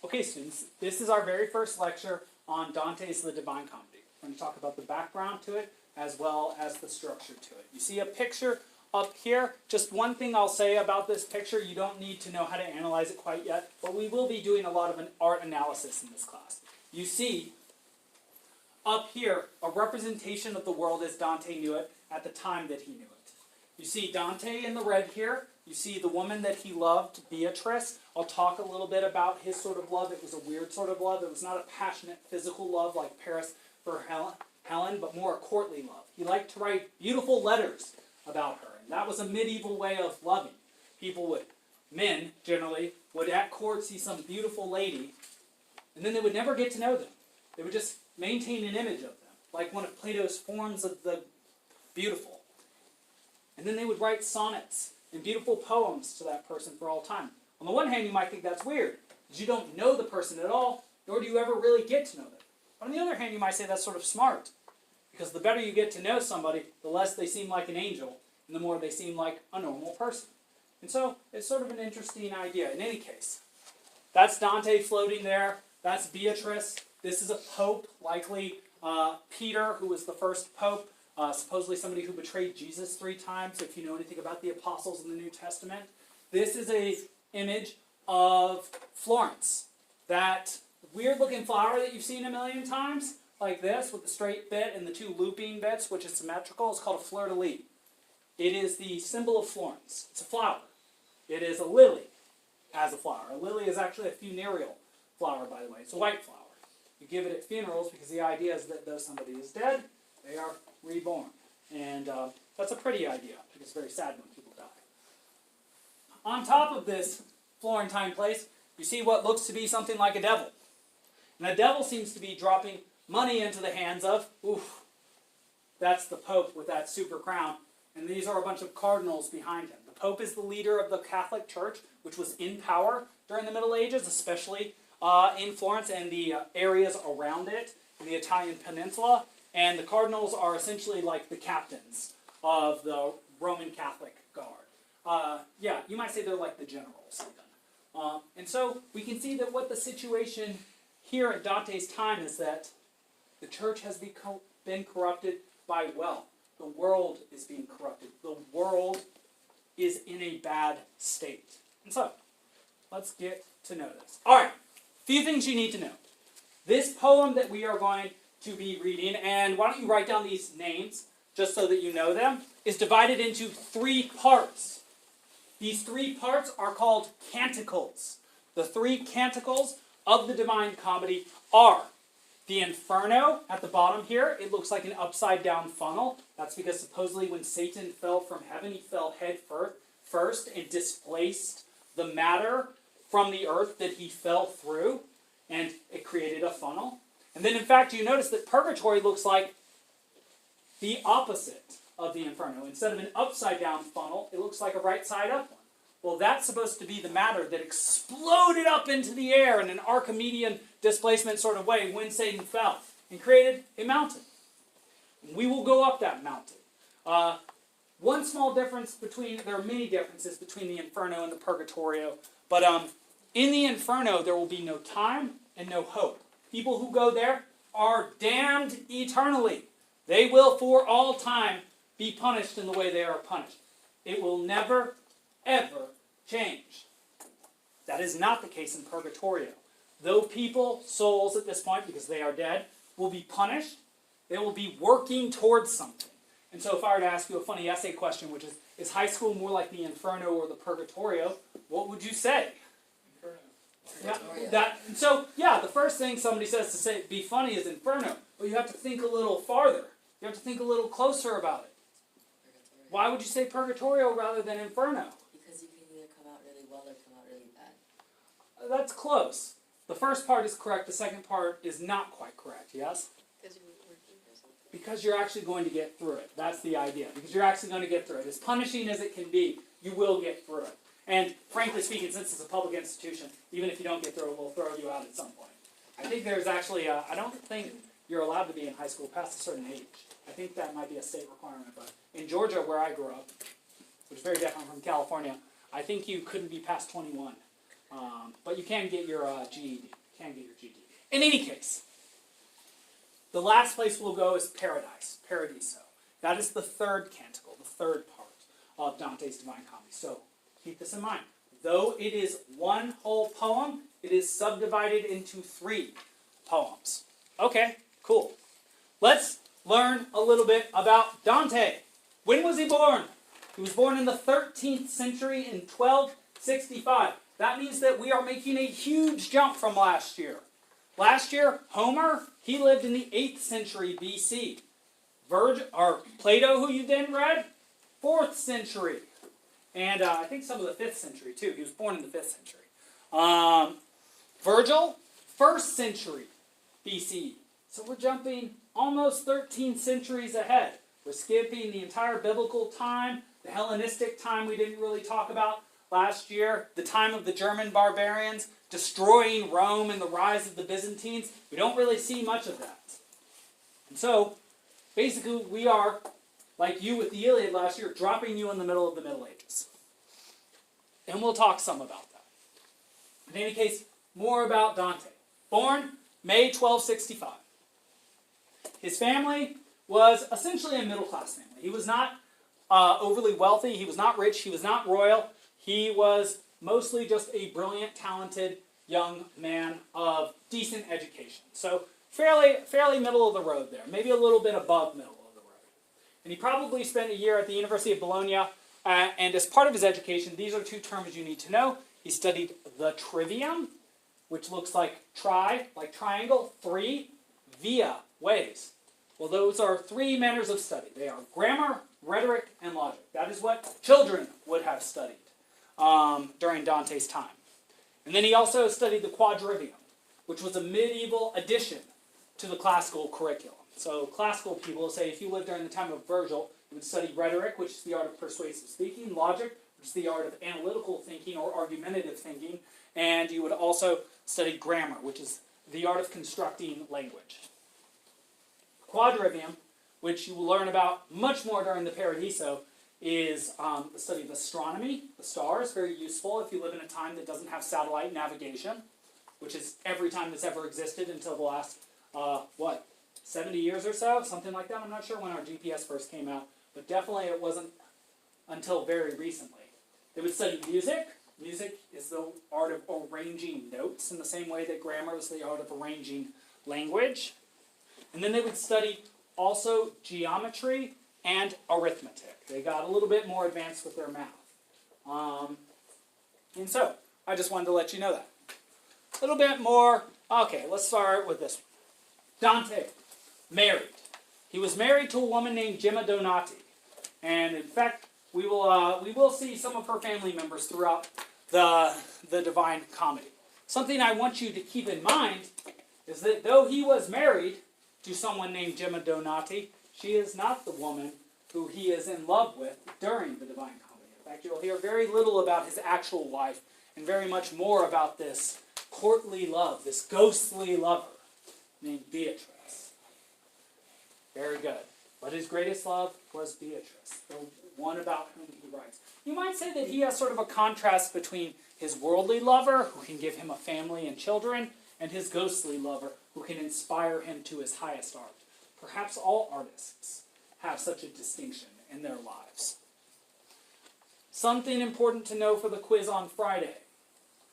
Okay, students, this is our very first lecture on Dante's The Divine Comedy. We're going to talk about the background to it as well as the structure to it. You see a picture up here. Just one thing I'll say about this picture, you don't need to know how to analyze it quite yet, but we will be doing a lot of an art analysis in this class. You see up here a representation of the world as Dante knew it at the time that he knew it. You see Dante in the red here. You see the woman that he loved, Beatrice. I'll talk a little bit about his sort of love. It was a weird sort of love. It was not a passionate physical love like Paris for Helen, but more a courtly love. He liked to write beautiful letters about her, and that was a medieval way of loving. Men generally, would at court see some beautiful lady, and then they would never get to know them. They would just maintain an image of them, like one of Plato's forms of the beautiful. And then they would write sonnets and beautiful poems to that person for all time. On the one hand, you might think that's weird, because you don't know the person at all, nor do you ever really get to know them. But on the other hand, you might say that's sort of smart, because the better you get to know somebody, the less they seem like an angel, and the more they seem like a normal person. And so, it's sort of an interesting idea. In any case, that's Dante floating there. That's Beatrice. This is a pope, likely Peter, who was the first pope. Supposedly somebody who betrayed Jesus 3 times, if you know anything about the apostles in the New Testament. This is an image of Florence. That weird-looking flower that you've seen a million times, like this, with the straight bit and the 2 looping bits, which is symmetrical, is called a fleur-de-lis. It is the symbol of Florence. It's a flower. It is a lily as a flower. A lily is actually a funereal flower, by the way. It's a white flower. You give it at funerals because the idea is that though somebody is dead, they are reborn. And that's a pretty idea, because it's very sad when people die. On top of this Florentine place, you see what looks to be something like a devil. And the devil seems to be dropping money into the hands of, that's the Pope with that super crown. And these are a bunch of cardinals behind him. The Pope is the leader of the Catholic Church, which was in power during the Middle Ages, especially in Florence and the areas around it, in the Italian peninsula. And the cardinals are essentially like the captains of the Roman Catholic Guard. You might say they're like the generals even. And so we can see that what the situation here at Dante's time is that the church has been corrupted by wealth. The world is being corrupted. The world is in a bad state. And so, let's get to know this. Alright, a few things you need to know. This poem that we are going to be reading, and why don't you write down these names, just so that you know them, is divided into 3 parts. These 3 parts are called canticles. The 3 canticles of the Divine Comedy are the Inferno at the bottom here. It looks like an upside-down funnel. That's because supposedly when Satan fell from heaven, he fell head first and displaced the matter from the earth that he fell through, and it created a funnel. And then, in fact, you notice that Purgatory looks like the opposite of the Inferno. Instead of an upside-down funnel, it looks like a right-side-up one. Well, that's supposed to be the matter that exploded up into the air in an Archimedean displacement sort of way when Satan fell and created a mountain. We will go up that mountain. One small difference there are many differences between the Inferno and the Purgatorio, but in the Inferno there will be no time and no hope. People who go there are damned eternally. They will for all time be punished in the way they are punished. It will never, ever change. That is not the case in Purgatorio. Though people, souls at this point, because they are dead, will be punished, they will be working towards something. And so if I were to ask you a funny essay question, which is high school more like the Inferno or the Purgatorio, what would you say? The first thing somebody says to say be funny is Inferno. But you have to think a little farther. You have to think a little closer about it. Why would you say Purgatorio rather than Inferno? Because you can either come out really well or come out really bad. That's close. The first part is correct. The second part is not quite correct, yes? Because you're actually going to get through it. That's the idea. Because you're actually going to get through it. As punishing as it can be, you will get through it. And frankly speaking, since it's a public institution, even if you don't get through it, we'll throw you out at some point. I think there's actually, I don't think you're allowed to be in high school past a certain age. I think that might be a state requirement. But in Georgia, where I grew up, which is very different from California, I think you couldn't be past 21 But you can get your GED. In any case, the last place we'll go is Paradise, Paradiso. That is the third canticle, the third part of Dante's Divine Comedy. So keep this in mind. Though it is one whole poem, it is subdivided into 3 poems. Okay, cool. Let's learn a little bit about Dante. When was he born? He was born in the 13th century in 1265. That means that we are making a huge jump from last year. Last year, Homer, he lived in the 8th century BC. Plato, who you then read, 4th century. And I think some of the 5th century too. He was born in the 5th century. Virgil, 1st century BC. So we're jumping almost 13 centuries ahead. We're skipping the entire biblical time, the Hellenistic time we didn't really talk about last year, the time of the German barbarians, destroying Rome and the rise of the Byzantines. We don't really see much of that. And so, basically, we are, like you with the Iliad last year, dropping you in the middle of the Middle Ages. And we'll talk some about that. In any case, more about Dante. Born May 1265. His family was essentially a middle-class family. He was not overly wealthy. He was not rich. He was not royal. He was mostly just a brilliant, talented young man of decent education. So fairly middle of the road there. Maybe a little bit above middle of the road. And he probably spent a year at the University of Bologna. And as part of his education, these are 2 terms you need to know. He studied the trivium, which looks like triangle, 3, via, ways. Well, those are 3 manners of study. They are grammar, rhetoric, and logic. That is what children would have studied during Dante's time. And then he also studied the quadrivium, which was a medieval addition to the classical curriculum. So classical people say if you lived during the time of Virgil, you would study rhetoric, which is the art of persuasive speaking, logic, which is the art of analytical thinking or argumentative thinking, and you would also study grammar, which is the art of constructing language. Quadrivium, which you will learn about much more during the Paradiso, is the study of astronomy, the stars, very useful if you live in a time that doesn't have satellite navigation, which is every time that's ever existed until the last, 70 years or so, something like that. I'm not sure when our GPS first came out, but definitely it wasn't until very recently. They would study music. Music is the art of arranging notes in the same way that grammar is the art of arranging language. And then they would study also geometry and arithmetic. They got a little bit more advanced with their math. And so, I just wanted to let you know that. A little bit more. Okay, let's start with this one. Dante, married. He was married to a woman named Gemma Donati. And in fact, we will see some of her family members throughout the Divine Comedy. Something I want you to keep in mind is that though he was married to someone named Gemma Donati, she is not the woman who he is in love with during the Divine Comedy. In fact, you'll hear very little about his actual wife and very much more about this courtly love, this ghostly lover named Beatrice. Very good. But his greatest love was Beatrice, the one about whom he writes. You might say that he has sort of a contrast between his worldly lover, who can give him a family and children, and his ghostly lover, who can inspire him to his highest art. Perhaps all artists have such a distinction in their lives. Something important to know for the quiz on Friday.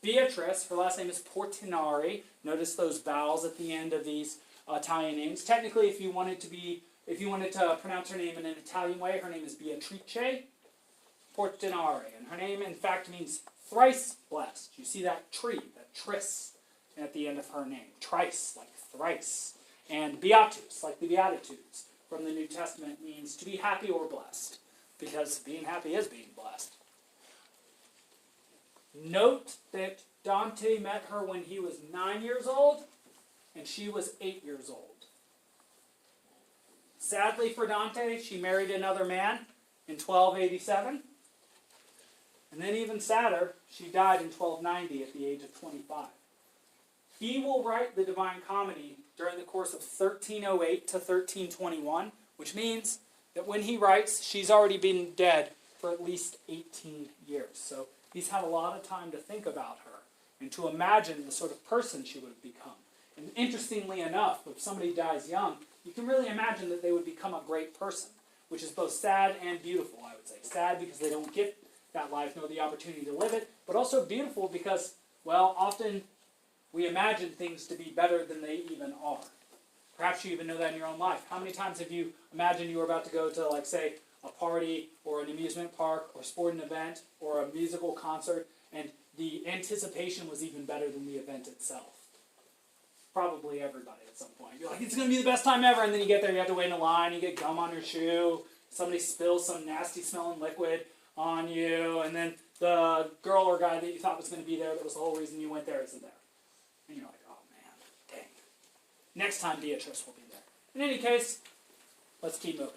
Beatrice, her last name is Portinari. Notice those vowels at the end of these Italian names. Technically, if you wanted to pronounce her name in an Italian way, her name is Beatrice Portinari. And her name, in fact, means thrice blessed. You see that tree, that tris, at the end of her name. Trice, like thrice. And beatus, like the Beatitudes from the New Testament, means to be happy or blessed. Because being happy is being blessed. Note that Dante met her when he was 9 years old, and she was 8 years old. Sadly for Dante, she married another man in 1287. And then even sadder, she died in 1290 at the age of 25. He will write the Divine Comedy during the course of 1308 to 1321, which means that when he writes, she's already been dead for at least 18 years. So he's had a lot of time to think about her and to imagine the sort of person she would have become. And interestingly enough, if somebody dies young, you can really imagine that they would become a great person, which is both sad and beautiful, I would say. Sad because they don't get that life nor the opportunity to live it, but also beautiful because, well, often we imagine things to be better than they even are. Perhaps you even know that in your own life. How many times have you imagined you were about to go to, like, say, a party or an amusement park or sporting event or a musical concert, and the anticipation was even better than the event itself? Probably everybody at some point. You're like, it's going to be the best time ever, and then you get there, you have to wait in a line, you get gum on your shoe, somebody spills some nasty smelling liquid on you, and then the girl or guy that you thought was going to be there, that was the whole reason you went there, isn't there. And you're like, oh man, dang. Next time Beatrice will be there. In any case, let's keep moving.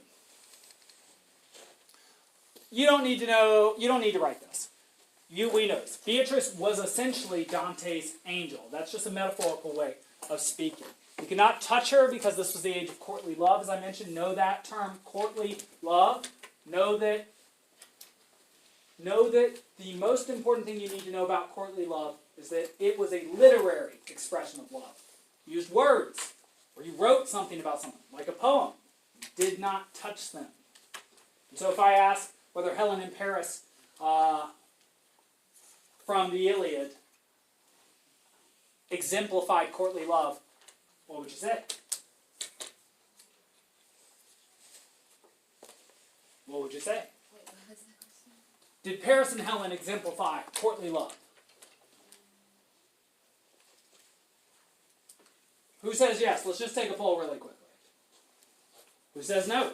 You don't need to know, you don't need to write this. We know this. Beatrice was essentially Dante's angel. That's just a metaphorical way of speaking. You cannot touch her because this was the age of courtly love, as I mentioned. Know that term, courtly love. Know that the most important thing you need to know about courtly love is that it was a literary expression of love. You used words, or you wrote something about something, like a poem. You did not touch them. And so if I ask whether Helen and Paris from the Iliad exemplified courtly love, what would you say? What would you say? Wait, what was the question? Did Paris and Helen exemplify courtly love? Who says yes? Let's just take a poll really quickly. Who says no?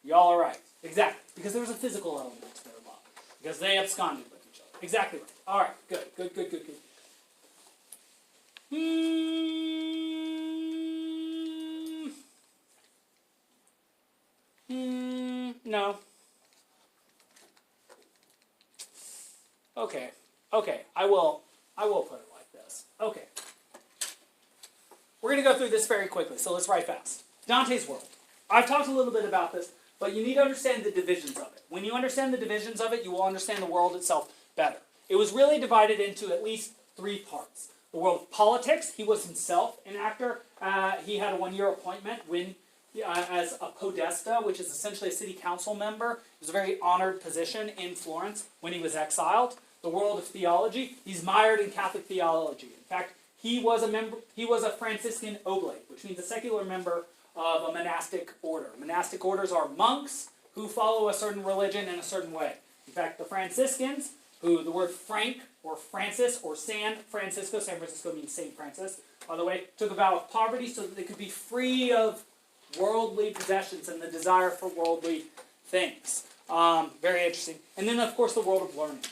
Y'all are right. Exactly. Because there was a physical element to their love. Because they absconded with each other. Exactly right. All right. Good. Good, good, good, good. No. Okay. Okay. I will put it like this. Okay. We're going to go through this very quickly, so let's write fast. Dante's world. I've talked a little bit about this, but you need to understand the divisions of it. When you understand the divisions of it, you will understand the world itself better. It was really divided into at least 3 parts. The world of politics, he was himself an actor. He had a 1-year appointment as a podesta, which is essentially a city council member. It was a very honored position in Florence when he was exiled. The world of theology, he's mired in Catholic theology. In fact, he was a Franciscan oblate, which means a secular member of a monastic order. Monastic orders are monks who follow a certain religion in a certain way. In fact, the Franciscans, who the word Frank or Francis or San Francisco means Saint Francis, by the way, took a vow of poverty so that they could be free of worldly possessions and the desire for worldly things. Very interesting. And then, of course, the world of learning.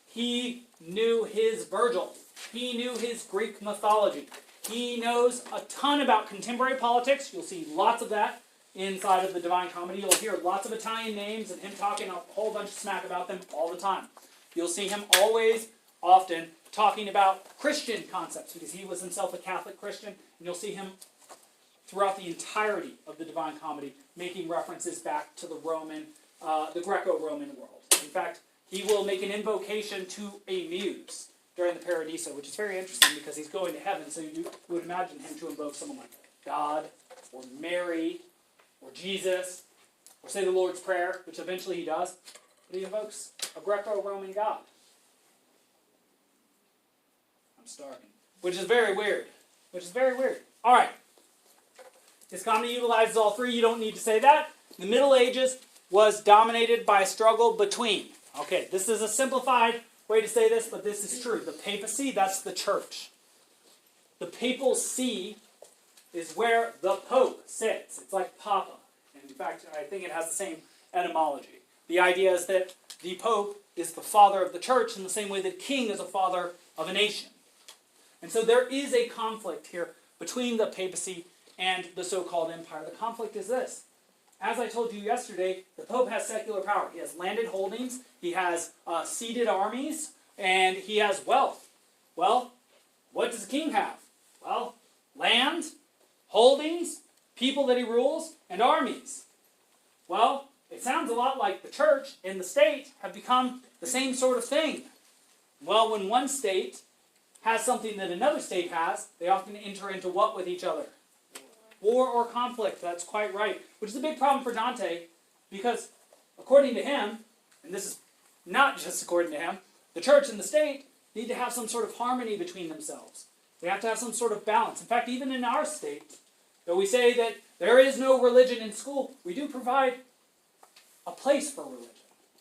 He knew his Virgil. He knew his Greek mythology. He knows a ton about contemporary politics. You'll see lots of that inside of the Divine Comedy. You'll hear lots of Italian names and him talking a whole bunch of smack about them all the time. You'll see him often, talking about Christian concepts because he was himself a Catholic Christian. And you'll see him throughout the entirety of the Divine Comedy making references back to the Greco-Roman world. In fact, he will make an invocation to a muse during the Paradiso, which is very interesting because he's going to heaven, so you would imagine him to invoke someone like God, or Mary, or Jesus, or say the Lord's Prayer, which eventually he does, but he invokes a Greco-Roman God. I'm starving. Which is very weird. All right. His comedy utilizes all 3. You don't need to say that. The Middle Ages was dominated by a struggle between. Okay, this is a simplified way to say this, but this is true. The papacy, that's the church. The papal see is where the Pope sits. It's like Papa. And in fact, I think it has the same etymology. The idea is that the Pope is the father of the church in the same way that a king is a father of a nation. And so there is a conflict here between the papacy and the so-called empire. The conflict is this. As I told you yesterday, the Pope has secular power. He has landed holdings, he has seated armies, and he has wealth. Well, what does the king have? Well, land, holdings, people that he rules, and armies. Well, it sounds a lot like the church and the state have become the same sort of thing. Well, when one state has something that another state has, they often enter into what with each other? War or conflict, that's quite right. Which is a big problem for Dante, because according to him, and this is not just according to him, the church and the state need to have some sort of harmony between themselves. They have to have some sort of balance. In fact, even in our state, though we say that there is no religion in school, we do provide a place for religion.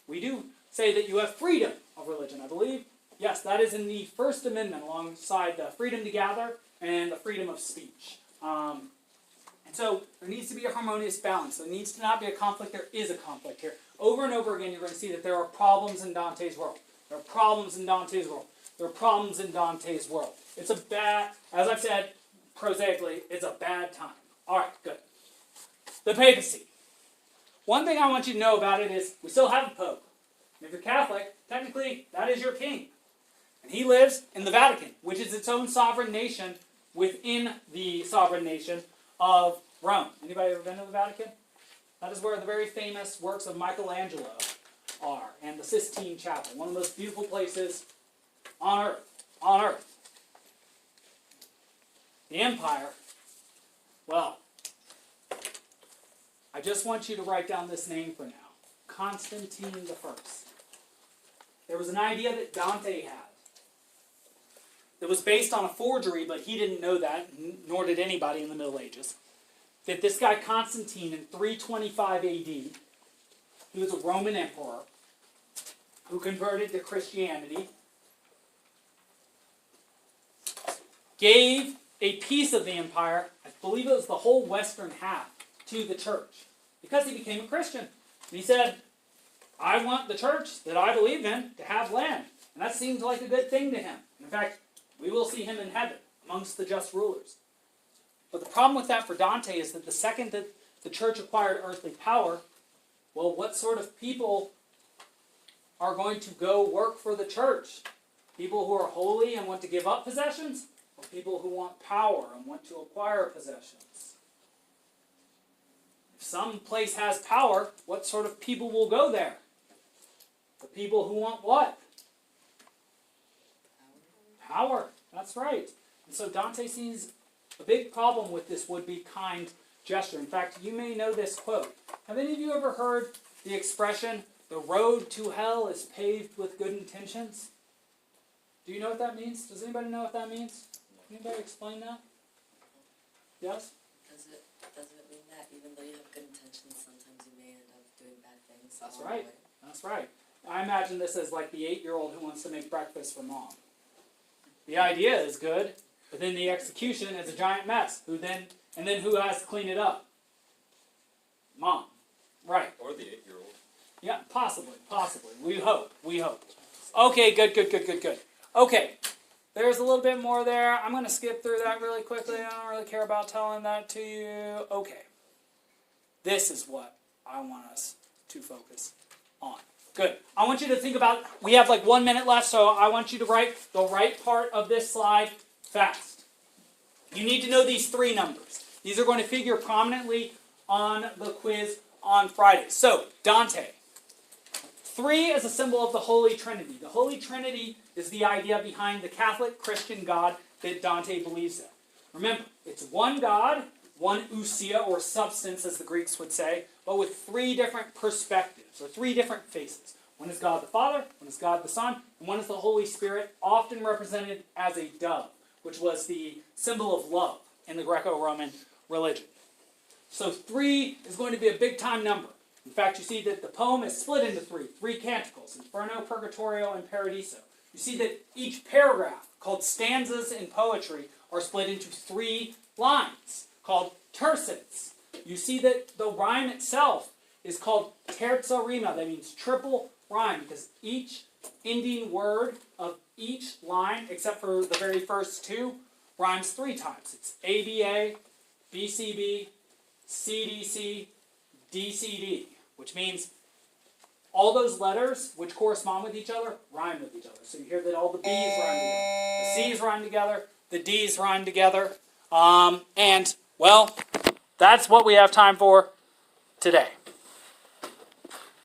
We do say that you have freedom of religion, I believe. Yes, that is in the First Amendment alongside the freedom to gather and the freedom of speech. And so there needs to be a harmonious balance. There needs to not be a conflict. There is a conflict here. Over and over again, you're going to see that there are problems in Dante's world. There are problems in Dante's world. There are problems in Dante's world. It's a bad, as I've said, prosaically, it's a bad time. All right, good. The papacy. One thing I want you to know about it is we still have a pope. And if you're Catholic, technically, that is your king. And he lives in the Vatican, which is its own sovereign nation within the sovereign nation of Rome. Anybody ever been to the Vatican? That is where the very famous works of Michelangelo are, and the Sistine Chapel, one of the most beautiful places on earth. On earth. The empire, well, I just want you to write down this name for now. Constantine I. There was an idea that Dante had that was based on a forgery, but he didn't know that, nor did anybody in the Middle Ages. That this guy Constantine in 325 AD, he was a Roman emperor who converted to Christianity, gave a piece of the empire, I believe it was the whole western half, to the church because he became a Christian. And he said, I want the church that I believe in to have land. And that seems like a good thing to him. In fact, we will see him in heaven amongst the just rulers. But the problem with that for Dante is that the second that the church acquired earthly power, well, what sort of people are going to go work for the church? People who are holy and want to give up possessions? Or people who want power and want to acquire possessions? If some place has power, what sort of people will go there? The people who want what? Power. That's right. And so Dante sees a big problem with this would-be kind gesture. In fact, you may know this quote. Have any of you ever heard the expression, the road to hell is paved with good intentions? Do you know what that means? Does anybody know what that means? Can anybody explain that? Yes? Doesn't it mean that even though you have good intentions, sometimes you may end up doing bad things? That's right. That's right. I imagine this as like the 8-year-old who wants to make breakfast for mom. The idea is good, but then the execution is a giant mess. And then who has to clean it up? Mom. Right. Or the 8-year-old. Yeah, possibly. We hope. Okay, good. Okay, there's a little bit more there. I'm going to skip through that really quickly. I don't really care about telling that to you. Okay. This is what I want us to focus on. Good. I want you to think about, we have like 1 minute left, so I want you to write the right part of this slide fast. You need to know these 3 numbers. These are going to figure prominently on the quiz on Friday. So, Dante. 3 is a symbol of the Holy Trinity. The Holy Trinity is the idea behind the Catholic Christian God that Dante believes in. Remember, it's one God, one ousia, or substance, as the Greeks would say, but with 3 different perspectives, or 3 different faces. One is God the Father, one is God the Son, and one is the Holy Spirit, often represented as a dove, which was the symbol of love in the Greco-Roman religion. So 3 is going to be a big-time number. In fact, you see that the poem is split into 3 canticles, Inferno, Purgatorio, and Paradiso. You see that each paragraph, called stanzas in poetry, are split into 3 lines, called tercets. You see that the rhyme itself is called terza rima, that means triple rhyme, because each ending word of each line, except for the very first 2, rhymes 3 times. It's ABA, BCB, CDC, DCD, which means all those letters which correspond with each other rhyme with each other. So you hear that all the B's rhyme together, the C's rhyme together, the D's rhyme together, and, well, that's what we have time for today.